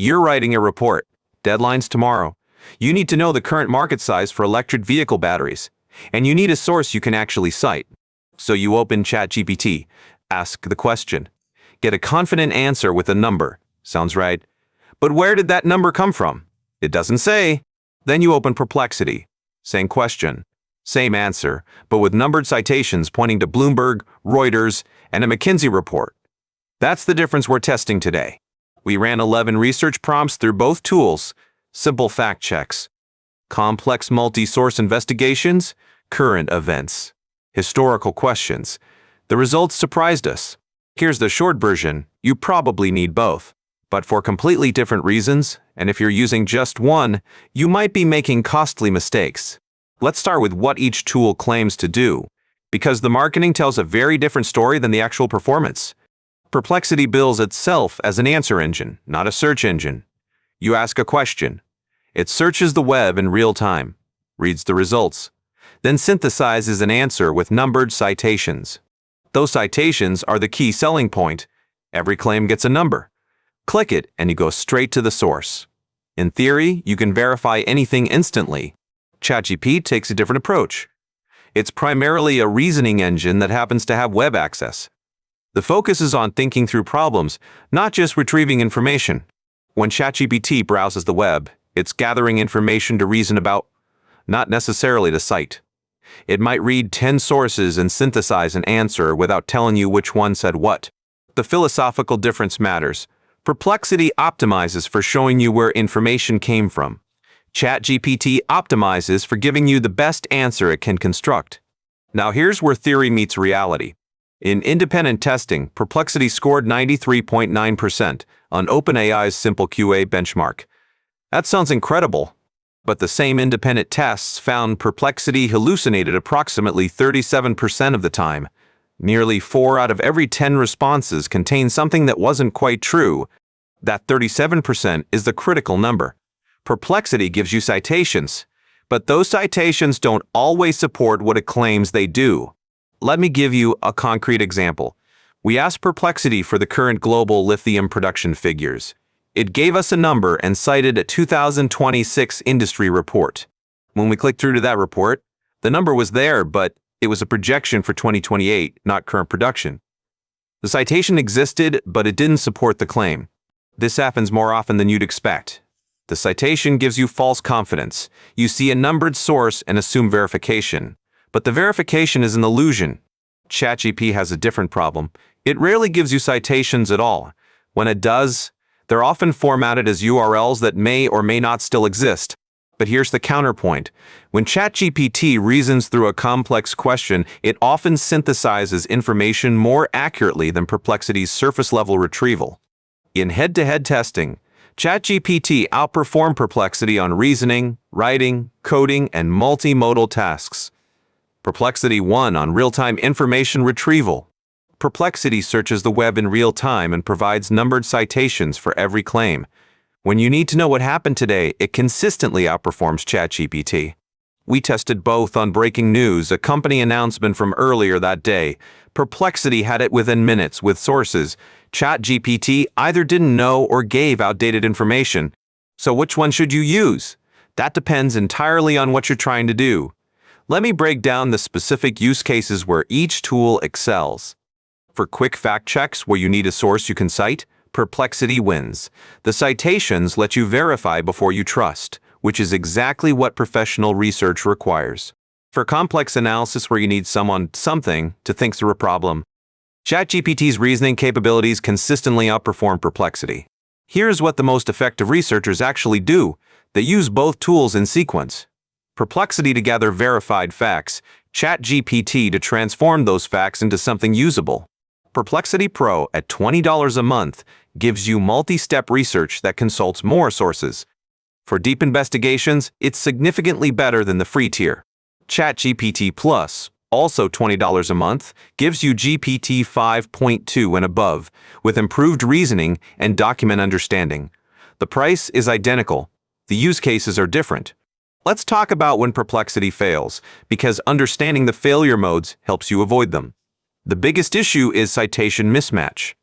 You're writing a report. Deadline's tomorrow. You need to know the current market size for electric vehicle batteries. And you need a source you can actually cite. So you open ChatGPT, ask the question, get a confident answer with a number. Sounds right. But where did that number come from? It doesn't say. Then you open Perplexity. Same question, same answer, but with numbered citations pointing to Bloomberg, Reuters, and a McKinsey report. That's the difference we're testing today. We ran 11 research prompts through both tools, simple fact checks, complex multi-source investigations, current events, historical questions. The results surprised us. Here's the short version. You probably need both, but for completely different reasons, and if you're using just one, you might be making costly mistakes. Let's start with what each tool claims to do, because the marketing tells a very different story than the actual performance. Perplexity bills itself as an answer engine, not a search engine. You ask a question. It searches the web in real time, reads the results, then synthesizes an answer with numbered citations. Those citations are the key selling point. Every claim gets a number. Click it and you go straight to the source. In theory, you can verify anything instantly. ChatGPT takes a different approach. It's primarily a reasoning engine that happens to have web access. The focus is on thinking through problems, not just retrieving information. When ChatGPT browses the web, it's gathering information to reason about, not necessarily to cite. It might read 10 sources and synthesize an answer without telling you which one said what. The philosophical difference matters. Perplexity optimizes for showing you where information came from. ChatGPT optimizes for giving you the best answer it can construct. Now here's where theory meets reality. In independent testing, Perplexity scored 93.9% on OpenAI's Simple QA benchmark. That sounds incredible, but the same independent tests found Perplexity hallucinated approximately 37% of the time. Nearly 4 out of every 10 responses contained something that wasn't quite true. That 37% is the critical number. Perplexity gives you citations, but those citations don't always support what it claims they do. Let me give you a concrete example. We asked Perplexity for the current global lithium production figures. It gave us a number and cited a 2026 industry report. When we clicked through to that report, the number was there, but it was a projection for 2028, not current production. The citation existed, but it didn't support the claim. This happens more often than you'd expect. The citation gives you false confidence. You see a numbered source and assume verification. But the verification is an illusion. ChatGPT has a different problem. It rarely gives you citations at all. When it does, they're often formatted as URLs that may or may not still exist. But here's the counterpoint. When ChatGPT reasons through a complex question, it often synthesizes information more accurately than Perplexity's surface-level retrieval. In head-to-head testing, ChatGPT outperformed Perplexity on reasoning, writing, coding, and multimodal tasks. Perplexity won on real-time information retrieval. Perplexity searches the web in real time and provides numbered citations for every claim. When you need to know what happened today, it consistently outperforms ChatGPT. We tested both on breaking news, a company announcement from earlier that day. Perplexity had it within minutes with sources. ChatGPT either didn't know or gave outdated information. So which one should you use? That depends entirely on what you're trying to do. Let me break down the specific use cases where each tool excels. For quick fact checks where you need a source you can cite, Perplexity wins. The citations let you verify before you trust, which is exactly what professional research requires. For complex analysis where you need something to think through a problem, ChatGPT's reasoning capabilities consistently outperform Perplexity. Here's what the most effective researchers actually do. They use both tools in sequence. Perplexity to gather verified facts, ChatGPT to transform those facts into something usable. Perplexity Pro at $20 a month gives you multi-step research that consults more sources. For deep investigations, it's significantly better than the free tier. ChatGPT Plus, also $20 a month, gives you GPT 5.2 and above, with improved reasoning and document understanding. The price is identical. The use cases are different. Let's talk about when Perplexity fails, because understanding the failure modes helps you avoid them. The biggest issue is citation mismatch.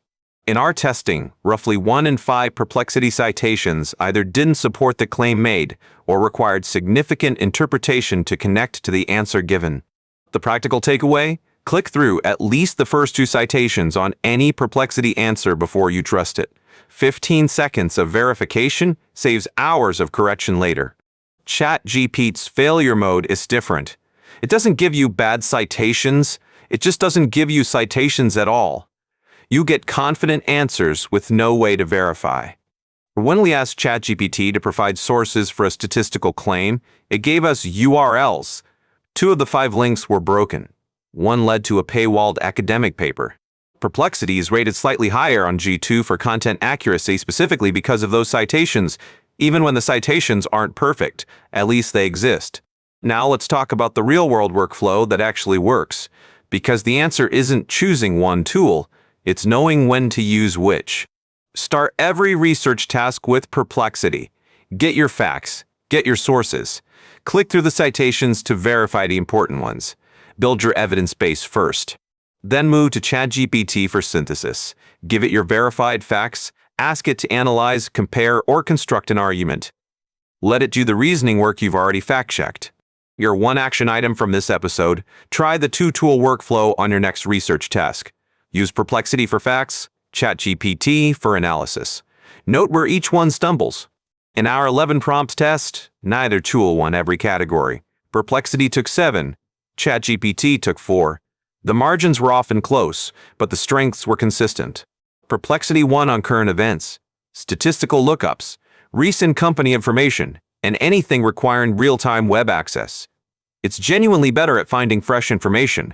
In our testing, roughly 1 in 5 Perplexity citations either didn't support the claim made or required significant interpretation to connect to the answer given. The practical takeaway? Click through at least the first 2 citations on any Perplexity answer before you trust it. 15 seconds of verification saves hours of correction later. ChatGPT's failure mode is different. It doesn't give you bad citations, it just doesn't give you citations at all. You get confident answers with no way to verify. When we asked ChatGPT to provide sources for a statistical claim, it gave us URLs. 2 of the 5 links were broken. 1 led to a paywalled academic paper. Perplexity is rated slightly higher on G2 for content accuracy specifically because of those citations, even when the citations aren't perfect, at least they exist. Now let's talk about the real-world workflow that actually works, because the answer isn't choosing one tool, it's knowing when to use which. Start every research task with Perplexity. Get your facts, get your sources. Click through the citations to verify the important ones. Build your evidence base first. Then move to ChatGPT for synthesis. Give it your verified facts, ask it to analyze, compare, or construct an argument. Let it do the reasoning work you've already fact-checked. Your 1 action item from this episode: try the 2-tool workflow on your next research task. Use Perplexity for facts, ChatGPT for analysis. Note where each one stumbles. In our 11 prompt test, neither tool won every category. Perplexity took 7, ChatGPT took 4. The margins were often close, but the strengths were consistent. Perplexity won on current events, statistical lookups, recent company information, and anything requiring real-time web access. It's genuinely better at finding fresh information.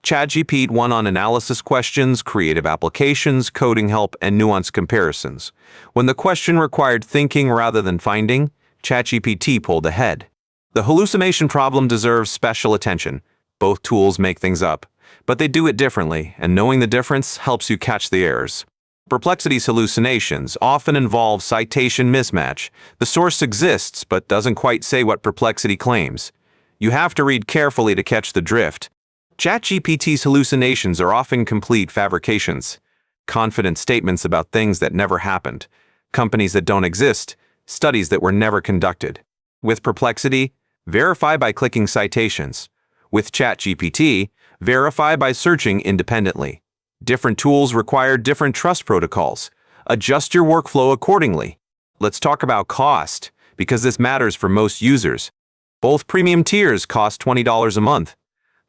ChatGPT won on analysis questions, creative applications, coding help, and nuanced comparisons. When the question required thinking rather than finding, ChatGPT pulled ahead. The hallucination problem deserves special attention. Both tools make things up, but they do it differently, and knowing the difference helps you catch the errors. Perplexity's hallucinations often involve citation mismatch. The source exists but doesn't quite say what Perplexity claims. You have to read carefully to catch the drift. ChatGPT's hallucinations are often complete fabrications, confident statements about things that never happened, companies that don't exist, studies that were never conducted. With Perplexity, verify by clicking citations. With ChatGPT, verify by searching independently. Different tools require different trust protocols. Adjust your workflow accordingly. Let's talk about cost, because this matters for most users. Both premium tiers cost $20 a month.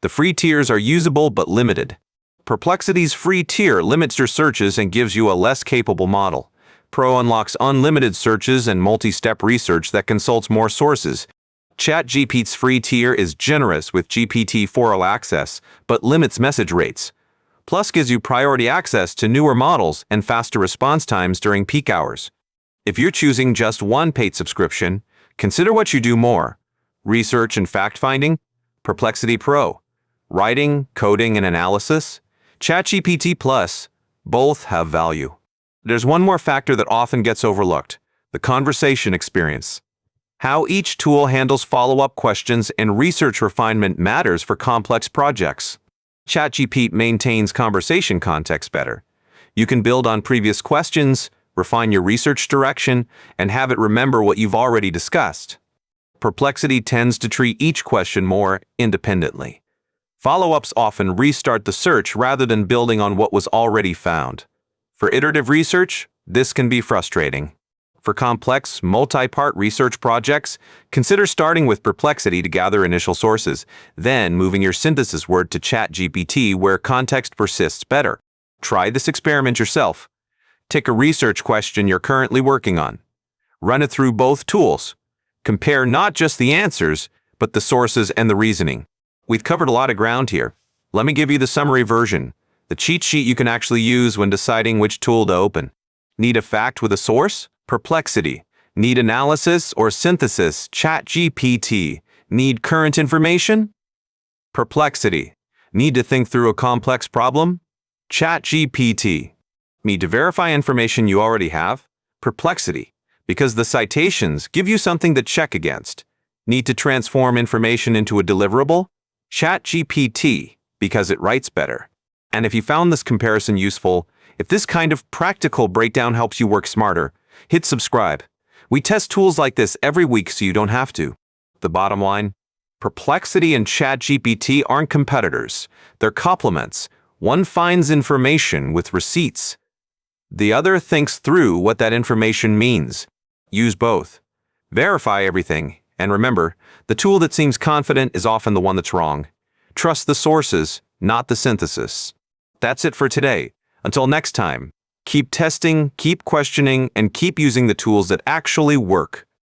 The free tiers are usable but limited. Perplexity's free tier limits your searches and gives you a less capable model. Pro unlocks unlimited searches and multi-step research that consults more sources. ChatGPT's free tier is generous with GPT-4 all access, but limits message rates. Plus gives you priority access to newer models and faster response times during peak hours. If you're choosing just one paid subscription, consider what you do more. Research and fact-finding, Perplexity Pro. Writing, coding, and analysis, ChatGPT Plus, both have value. There's one more factor that often gets overlooked: the conversation experience. How each tool handles follow-up questions and research refinement matters for complex projects. ChatGPT maintains conversation context better. You can build on previous questions, refine your research direction, and have it remember what you've already discussed. Perplexity tends to treat each question more independently. Follow-ups often restart the search rather than building on what was already found. For iterative research, this can be frustrating. For complex, multi-part research projects, consider starting with Perplexity to gather initial sources, then moving your synthesis work to ChatGPT where context persists better. Try this experiment yourself. Take a research question you're currently working on. Run it through both tools. Compare not just the answers, but the sources and the reasoning. We've covered a lot of ground here. Let me give you the summary version, the cheat sheet you can actually use when deciding which tool to open. Need a fact with a source? Perplexity. Need analysis or synthesis? ChatGPT. Need current information? Perplexity. Need to think through a complex problem? ChatGPT. Need to verify information you already have? Perplexity. Because the citations give you something to check against. Need to transform information into a deliverable? ChatGPT, because it writes better. And if you found this comparison useful, If this kind of practical breakdown helps you work smarter, hit subscribe. We test tools like this every week so you don't have to. The bottom line? Perplexity and ChatGPT aren't competitors. They're complements. One finds information with receipts. The other thinks through what that information means. Use both. Verify everything. And remember, the tool that seems confident is often the one that's wrong. Trust the sources, not the synthesis. That's it for today. Until next time, keep testing, keep questioning, and keep using the tools that actually work.